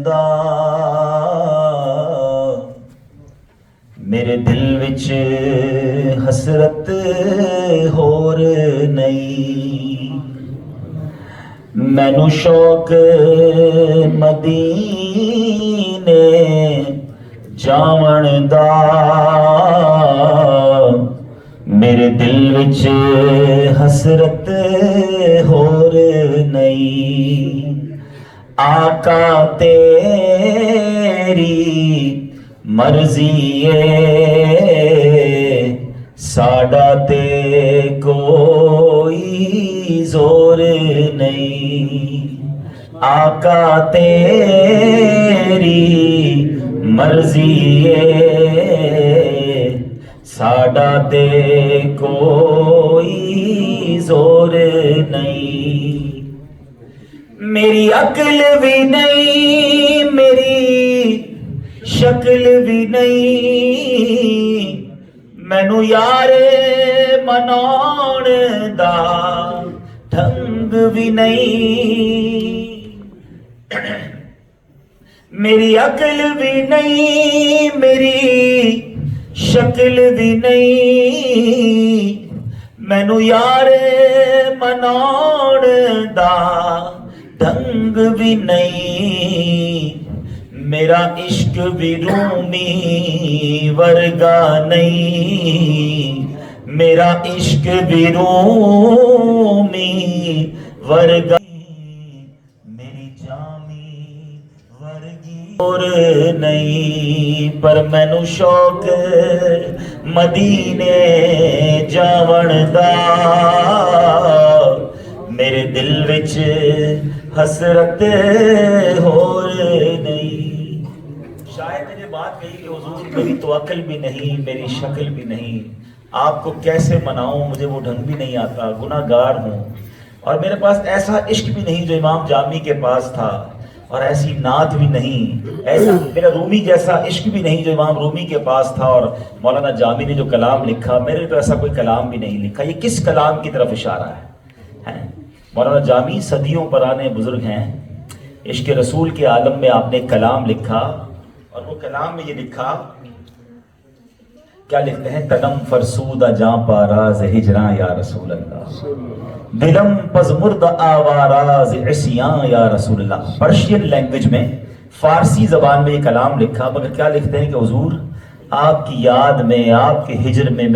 दा मेरे दिल विच हसरत होर नहीं। मैनू शौक मदीने जावण दा मेरे दिल विच हसरत होर नहीं। आका तेरी मर्जी साडा ते कोई जोर नहीं। आका तेरी मर्जी साडा ते कोई जोर नहीं। मेरी अकल भी नहीं, मेरी शक्ल भी नहीं, मैनू यारे मनाउण दा ढंग भी नहीं। मेरी अकल भी नहीं, मेरी शक्ल भी नहीं, मैनू यारे मनाउण दा ढंग भी नहीं। मेरा इश्क भी रूमी वर्गा नहीं, मेरा इश्क भी रूमी वर्गा, मेरी जामी वर्गी और नहीं। पर मैनू शौक मदीने जावण दा मेरे दिल विच हसरत होर नहीं। शायद मैंने बात कही कि हुजूर मेरी तो अकल भी नहीं, मेरी शक्ल भी नहीं, आपको कैसे मनाऊं, मुझे वो ढंग भी नहीं आता, गुनाहगार हूँ। और मेरे पास ऐसा इश्क भी नहीं जो इमाम जामी के पास था, और ऐसी नात भी नहीं, ऐसा मेरा रूमी जैसा इश्क भी नहीं जो इमाम रूमी के पास था। और मौलाना जामी ने जो कलाम लिखा, मेरे तो ऐसा कोई कलाम भी नहीं लिखा। ये किस कलाम की तरफ इशारा है? मौलाना जामी सदियों पुराने बुजुर्ग हैं। इश्क रसूल के आलम में आपने कलाम लिखा, और वो कलाम में ये लिखा, क्या लिखते हैं? तनम फरसूदा जां पाराज हिजरा या रसूल अल्लाह, दिलम पजमुर्द आवाराज इस्यां या रसूल अल्लाह। पर्शियन लैंग्वेज में, फारसी जबान में ये कलाम लिखा, मगर क्या लिखते हैं कि हुजूर आपकी याद में, आपके हिजर में